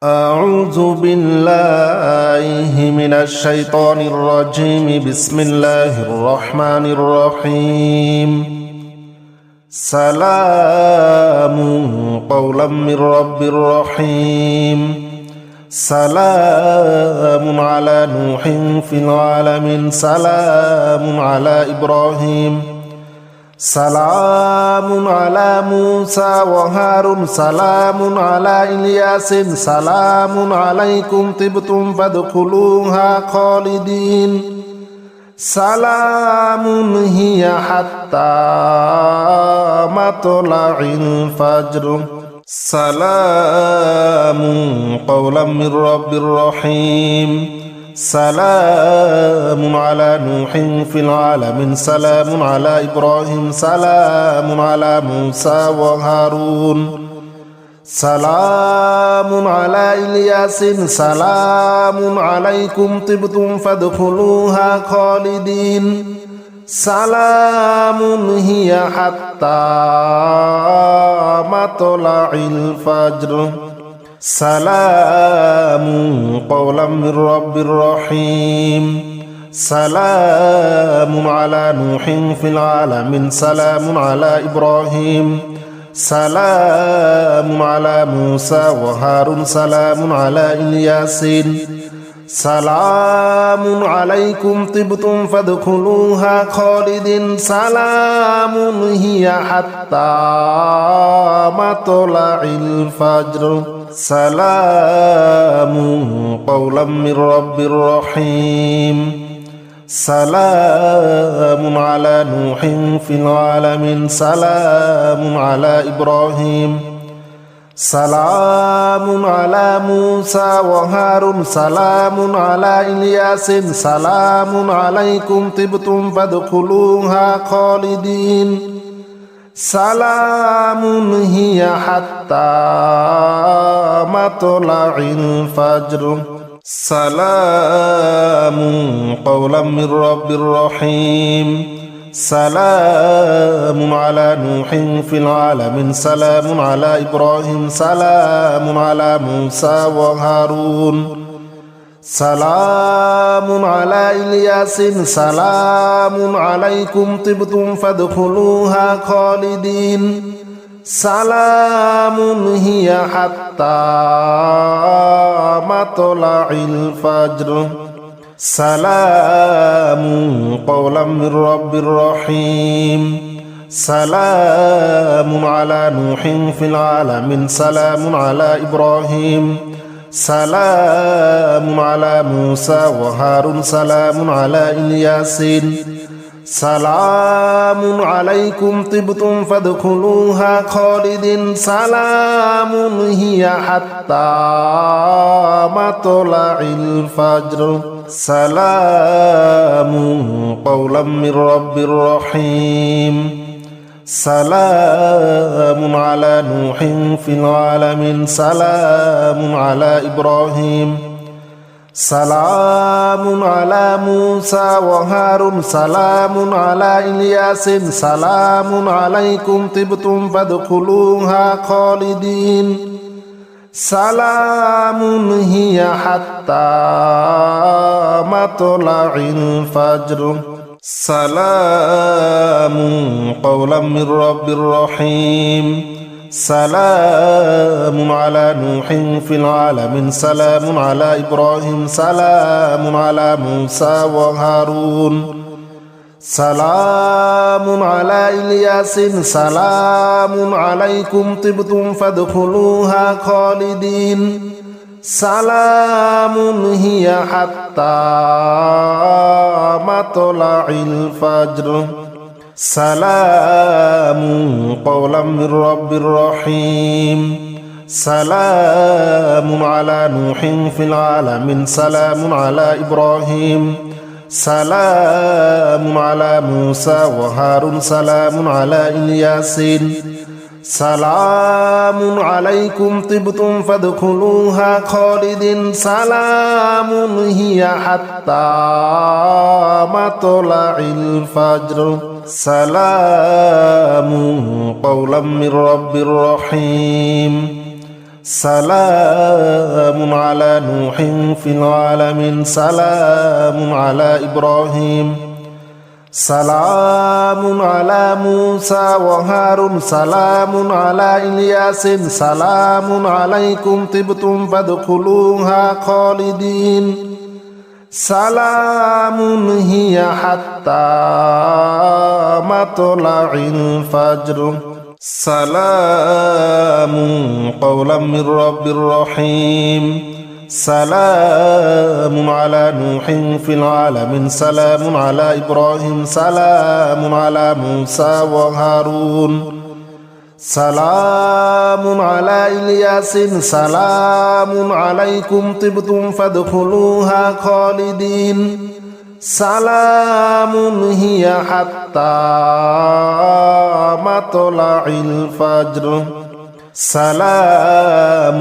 أعوذ بالله من الشيطان الرجيم بسم الله الرحمن الرحيم سلام قولا من رب رحيم سلام على نوح في العالمين سلام على إبراهيم سلام على موسى وهارون سلام على إلياس سلام عليكم طبتم فادخلوها خالدين سلام هي حتى مطلع الفجر سلام قولا من رب رحيم سلام على نوح في العالمين سلام على إبراهيم سلام على موسى وهارون سلام على إلياس سلام عليكم طبتم فادخلوها خالدين سلام هي حتى مطلع الفجر سلام قولا من رب رحيم سلام على نوح في العالمين سلام على إبراهيم سلام على موسى وهارون سلام على إلياس سلام عليكم طبتم فادخلوها خالدين سلام هي حتى مطلع الفجر سلام قولا من رب رحيم سلام على نوح في العالمين سلام على إبراهيم سلام على موسى وهارون سلام على إلياس سلام عليكم طبتم فادخلوها خالدين سلام هي حتى مطلع الفجر سلام قولا من رب رحيم سلام على نوح في العالمين سلام على إبراهيم سلام على موسى وهارون سلام على إلياس سلام عليكم طبتم فادخلوها خالدين سلام هي حتى مطلع الفجر سلام قولا من رب رحيم سلام على نوح في العالمين سلام على إبراهيم سلام على موسى وهارون سلام على إلياس سلام عليكم طبتم فادخلوها خالدين سلام هي حتى مطلع الفجر سلام قولا من رب رحيم سلام على نوح في العالمين سلام على إبراهيم سلام على موسى وهارون سلام على إلياس سلام عليكم طبتم فادخلوها خالدين سلام هي حتى مطلع الفجر سلام قولا من رب رحيم سلام على نوح في العالمين سلام على إبراهيم سلام على موسى وهارون سلام على إلياس سلام عليكم طبتم فادخلوها خالدين سلام هي حتى مطلع الفجر سلام قولا من رب رحيم سلام على نوح في العالمين سلام على إبراهيم سلام على موسى وهارون سلام على إلياس سلام عليكم طبتم فادخلوها خالدين سلام هي حتى مطلع الفجر سلام قولا من رب رحيم سلام على نوح في العالمين سلام على إبراهيم سلام على موسى وهارون سلام على إلياس سلام عليكم طبتم فادخلوها خالدين سلام هي حتى مطلع الفجر سلام قولا من رب رحيم سلام على نوح في العالمين سلام على إبراهيم سلام على موسى وهارون سلام على إلياس سلام عليكم طبتم فادخلوها خالدين سلام هي حتى مطلع الفجر سلام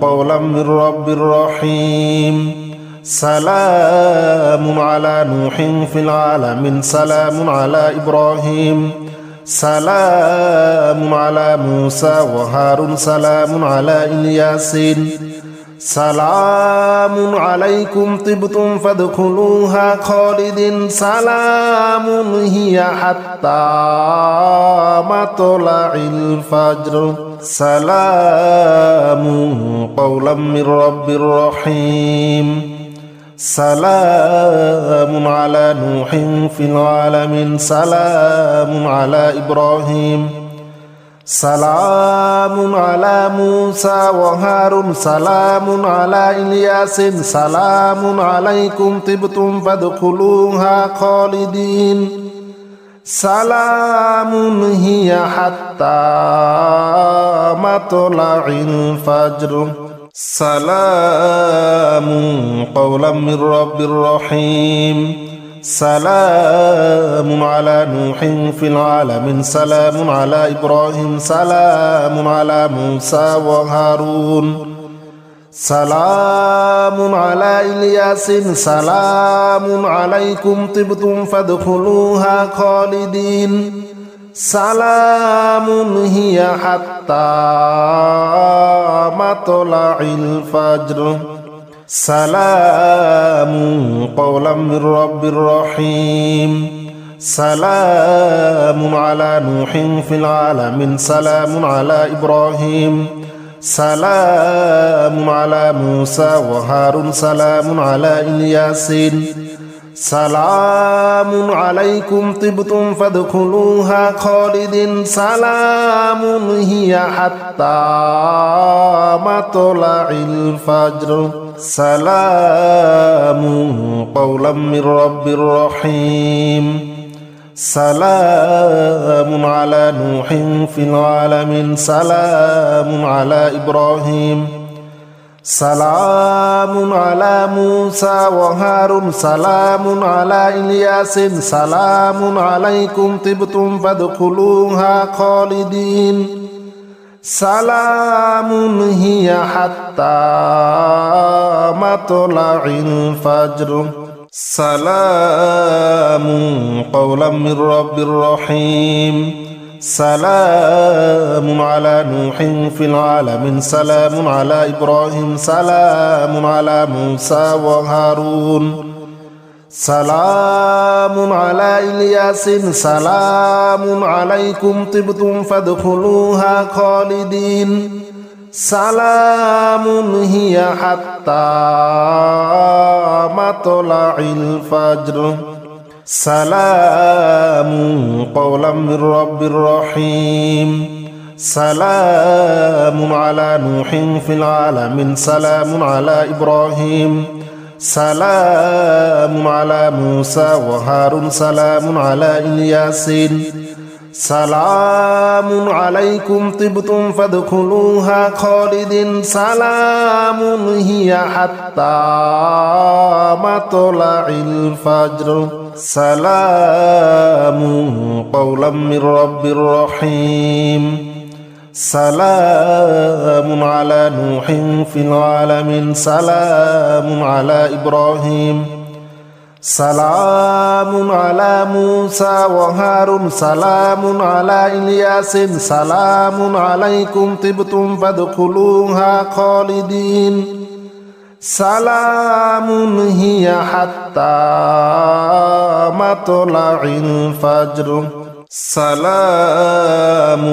قولا من رب رحيم سلام على نوح في العالمين سلام على إبراهيم سلام على موسى وهارون سلام على إلياس سلام عليكم طبتم فادخلوها خالدين سلام هي حتى مطلع الفجر سلام قولا من رب رحيم سلام على نوح في العالمين سلام على إبراهيم سلام على موسى وهارون سلام على إلياس سلام عليكم طبتم فادخلوها خالدين سلام هي حتى مطلع الفجر سلام قولا من رب رحيم سلام على نوح في العالمين سلام على إبراهيم سلام على موسى وهارون سلام على إلياس سلام عليكم طبتم فادخلوها خالدين سلام هي حتى مطلع الفجر سلام قولا من رب رحيم سلام على نوح في العالمين سلام على إبراهيم سلام على موسى وهارون سلام على إلياس سلام عليكم طبتم فادخلوها خالدين سلام هي حتى مطلع الفجر سلام قولا من رب رحيم سلام على نوح في العالمين سلام على إبراهيم سلام على موسى وهارون سلام على إلياس سلام عليكم طبتم فادخلوها خالدين سلام هي حتى مطلع الفجر سلام قولا من رب رحيم سلام على نوح في العالمين سلام على إبراهيم سلام على موسى وهارون سلام على إلياس سلام عليكم طبتم فادخلوها خالدين سلام هي حتى مطلع الفجر سلام قولا من رب رحيم سلام على نوح في العالمين سلام على إبراهيم سلام على موسى وهارون سلام على إلياس سلام عليكم طبتم فادخلوها خالدين سلام هي حتى مطلع الفجر سلام قولا من رب رحيم سلام على نوح في العالمين سلام على إبراهيم سلام على موسى وهارون سلام على إلياس سلام عليكم طبتم فادخلوها خالدين سلام هي حتى مطلع الفجر سلام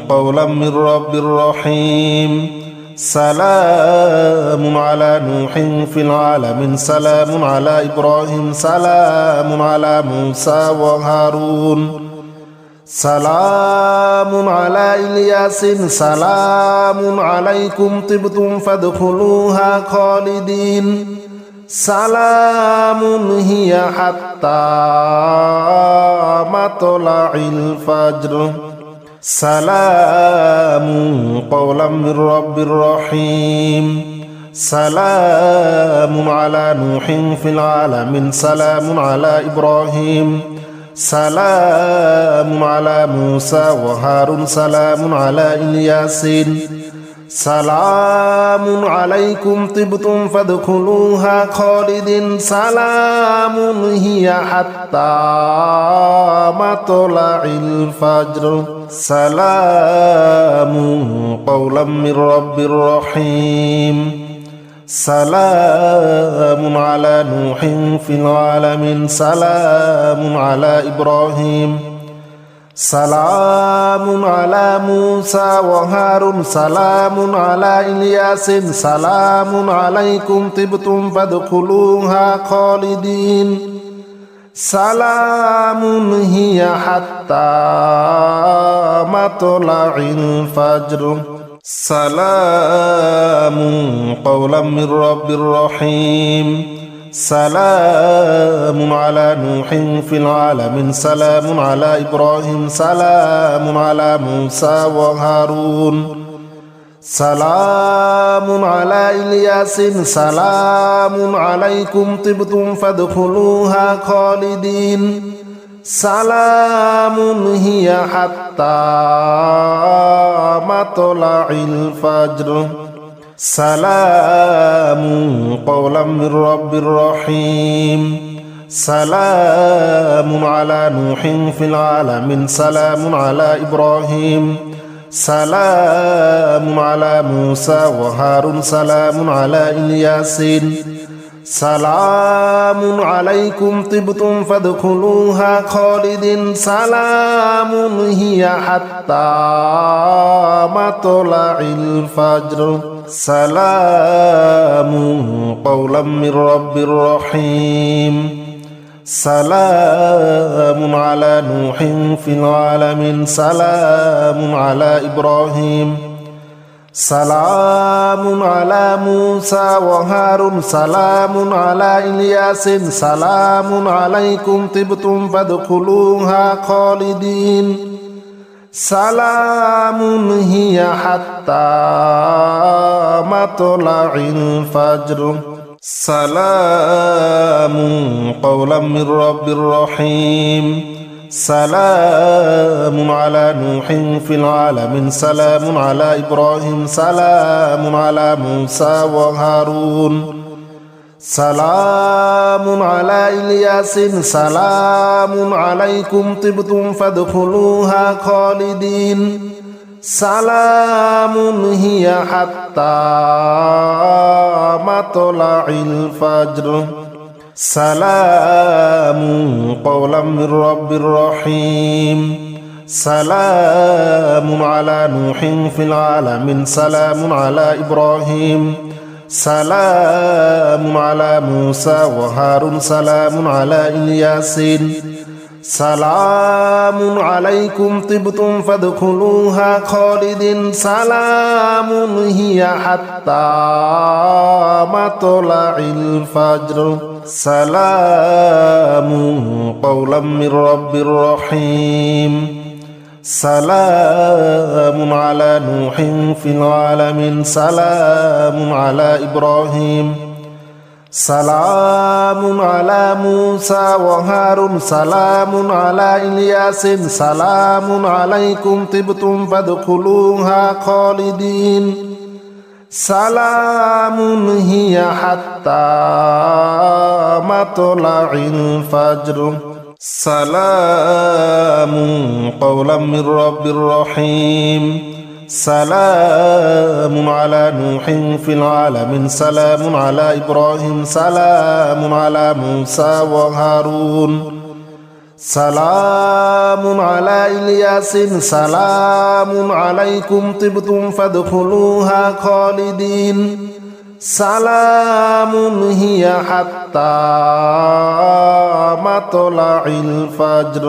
قولا من رب رحيم سلام على نوح في العالمين سلام على إبراهيم سلام على موسى وهارون سلام على إلياس سلام عليكم طبتم فادخلوها خالدين سلام هي حتى مطلع الفجر سلام قولا من رب رحيم سلام على نوح في العالمين سلام على إبراهيم سلام على موسى وهارون سلام على إلياس سلام عليكم طبتم فادخلوها خالدين سلام هي حتى مطلع الفجر سلام قولا من رب رحيم سلام على نوح في العالمين سلام على إبراهيم سلام على موسى وهارون سلام على إلياس سلام عليكم طبتم فادخلوها خالدين سلام هي حتى مطلع الفجر سلام قولا من رب رحيم سلام على نوح في العالمين سلام على إبراهيم سلام على موسى وهارون سلام على إلياس سلام عليكم طبتم فادخلوها خالدين سلام هي حتى مطلع الفجر سلام قولا من رب رحيم سلام على نوح في العالمين سلام على إبراهيم سلام على موسى وهارون سلام على إلياس سلام عليكم طبتم فادخلوها خالدين سلام هي حتى مطلع الفجر سلام قولا من رب رحيم سلام على نوح في العالمين سلام على إبراهيم سلام على موسى وهارون سلام على إلياس سلام عليكم طبتم فادخلوها خالدين سلام هي حتى مطلع الفجر سلام قولا من رب رحيم سلام على نوح في العالمين سلام على إبراهيم سلام على موسى وهارون سلام على إلياس سلام عليكم طبتم فادخلوها خالدين سلام هي حتى مطلع الفجر سلام قولا من رب رحيم سلام على نوح في العالمين سلام على إبراهيم سلام على موسى وهارون سلام على إلياس سلام عليكم طبتم فادخلوها خالدين سلام هي حتى مطلع الفجر سلام قولا من رب رحيم سلام على نوح في العالمين سلام على إبراهيم سلام على موسى وهارون سلام على إلياس سلام عليكم طبتم فادخلوها خالدين সালামুন হিয়া হাত্তা মাতলাইল ফাজর সালামুন কওলাম মির রাব্বির রহিম সালামুন আলা নূহিন ফিল আলামিন সালামুন আলা ইব্রাহিম সালামুন আলা মূসা ওয়া হারুন সালামুন আলা ইলিয়াসিন সালামুন আলাইকুম তিবতুম ফাদখুলুহা খালিদিন সালামুন হিয়া হাত্তা মাতলাইল ফাজর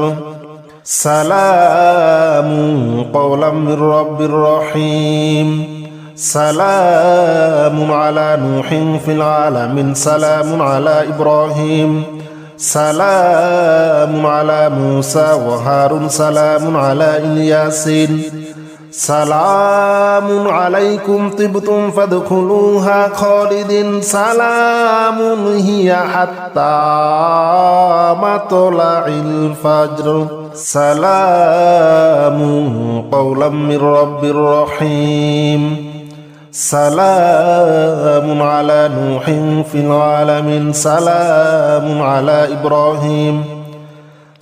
সালামুন কওলাম মির রাব্বির রহিম সালামুন আলা নূহিন ফিল আলামিন সালামুন আলা ইব্রাহিম সালামুন আলা মূসা ওয়া হারুন সালামুন আলা ইলিয়াসিন সালামুন আলাইকুম তিবতুম ফাদখুলুহা খালিদিন সালামুন হিয়া হাত্তা মাতলাইল ফাজর সালামুন কওলাম মির রাব্বির রহিম সালামুন আলা নূহিন ফিল আলামিন সালামুন আলা ইব্রাহিম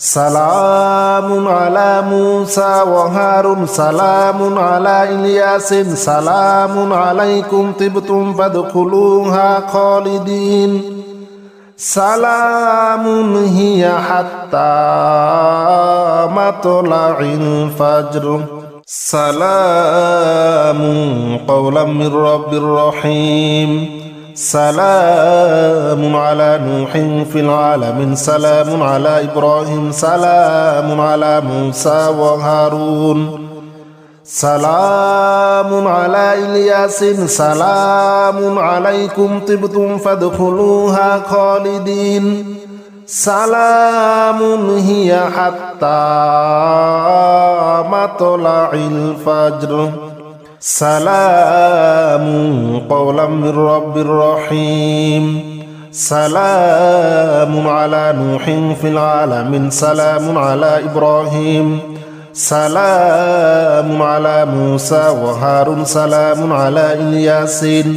সালামুন আলা মূসা ওয়া হারুন সালামুন আলা ইলিয়াসিন সালামুন আলাইকুম তিবতুম ফাদখুলুহা খালিদিন সালামুন হিয়া হাত্তা মাতলাইল ফাজর সালামুন কওলাম মির রাব্বির রহিম সালামুন আলা নূহিন ফিল আলামিন সালামুন আলা ইব্রাহিম সালামুন আলা মূসা ওয়া হারুন সালামুন আলা ইলিয়াসিন সালামুন আলাইকুম তিবতুম ফাদখুলুহা খালিদিন সালামুন হিয়া হাত্তা মাতলাইল ফাজর সালামুন কওলাম মির রাব্বির রহিম সালামুন আলা নূহিন ফিল আলামিন সালামুন আলা ইব্রাহিম সালামুন আলা মূসা ওয়া হারুন সালামুন আলা ইলিয়াসিন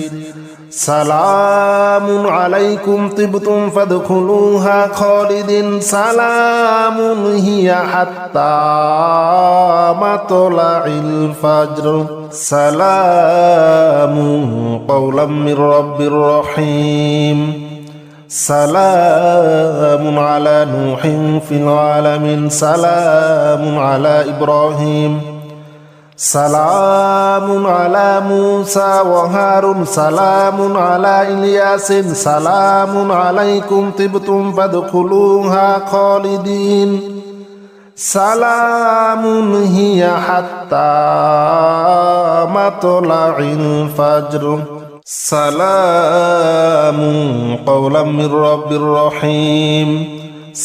সালামুন আলাইকুম তিবতুম ফাদখুলুহা খালিদিন সালামুন হিয়া হাত্তা মাতলাইল ফাজর সালামুন কওলাম মির রাব্বির রহিম সালামুন আলা নূহিন ফিল আলামিন সালামুন আলা ইব্রাহিম সালামুন আলা মূসা ওয়া হারুন সালামুন আলা ইলিয়াসিন সালামুন আলাইকুম তিবতুম ফাদখুলুহা খালিদিন সালামুন হিয়া হাত্তা মাতলাইল ফাজর সালামুন কওলাম মির রাব্বির রহিম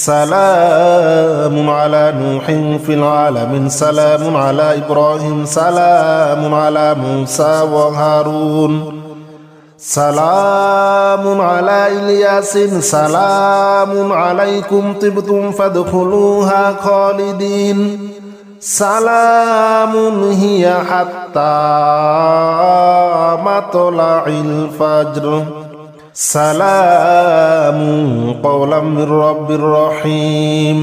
সালামুন আলা নূহিন ফিল আলামিন সালামুন আলা ইব্রাহিম সালামুন আলা মূসা ওয়া হারুন সালামুন আলা ইলিয়াসিন সালামুন আলাইকুম তিবতুম ফাদখুলুহা খালিদিন সালামুন হিয়া হাত্তা মাতলাইল ফাজর সালামুন কওলাম মির রাব্বির রহিম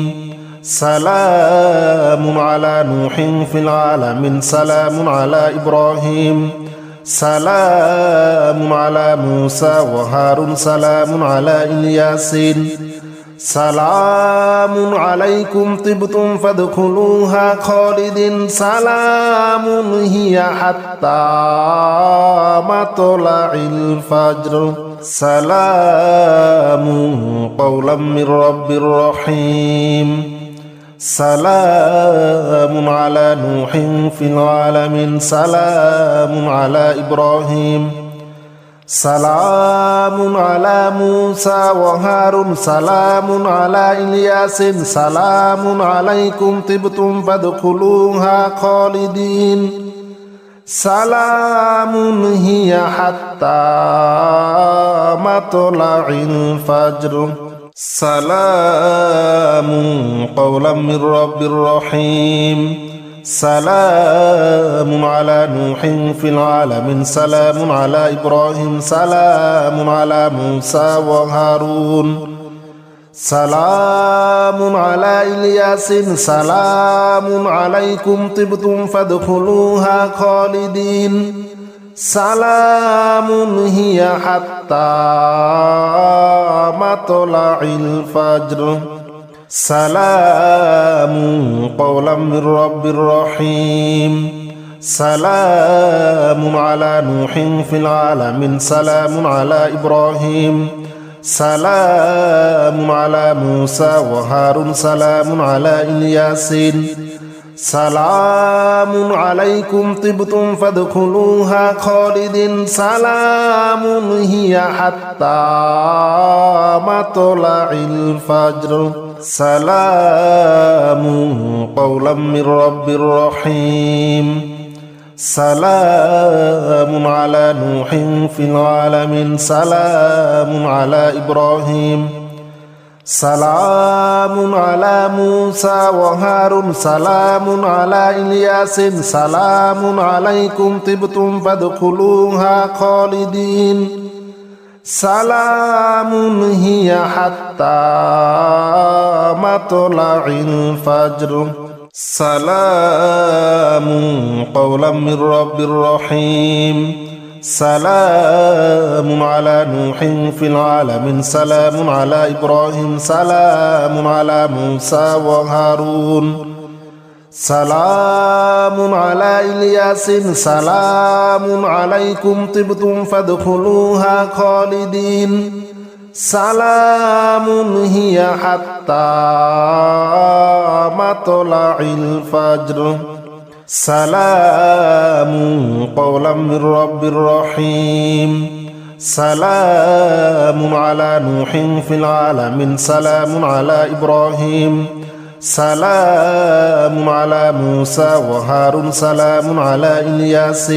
সালামুন আলা নূহিন ফিল আলামিন সালামুন আলা ইব্রাহিম সালামুন আলা মূসা ওয়া হারুন সালামুন আলা ইলিয়াসিন সালামুন আলাইকুম তিবতুম ফাদখুলুহা খালিদিন সালামুন হিয়া হাত্তা মাতলাইল ফাজর সালামুন কওলাম মির রাব্বির রহিম সালামুন আলা নূহিন ফিল আলামিন সালামুন আলা ইব্রাহিম সালামুন আলা মূসা ওয়া হারুন সালামুন আলা ইলিয়াসিন সালামুন আলাইকুম তিবতুম ফাদখুলুহা খালিদিন সালামুন হিয়া হাত্তা মাতলাইল ফাজর সালামুন কওলাম মির রাব্বির রহিম سلام على نوح في العالمين سلام على إبراهيم سلام على موسى وهارون سلام على إلياس سلام عليكم طبتم فادخلوها خالدين سلام هي حتى مطلع الفجر سلام قولا من رب رحيم سلام على نوح في العالمين سلام على إبراهيم سلام على موسى وهارون سلام على إلياس سلام عليكم طبتم فادخلوها خالدين سلام هي حتى مطلع الفجر سلام قولا من رب رحيم سلام على نوح في العالمين سلام على إبراهيم سلام على موسى وهارون سلام على إلياس سلام عليكم طبتم فادخلوها خالدين سلام هي حتى مطلع الفجر سلام قولا من رب رحيم سلام على نوح في العالمين سلام على إبراهيم سلام على موسى وهارون سلام على إلياس سلام عليكم طبتم فادخلوها خالدين سلام هي حتى مطلع الفجر سلام قولا من رب رحيم سلام على نوح في العالمين سلام على إبراهيم سلام على موسى وهارون سلام على إلياس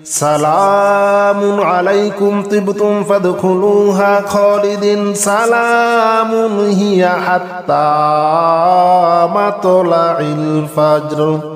سلام عليكم طبتم فادخلوها خالدين سلام هي حتى مطلع الفجر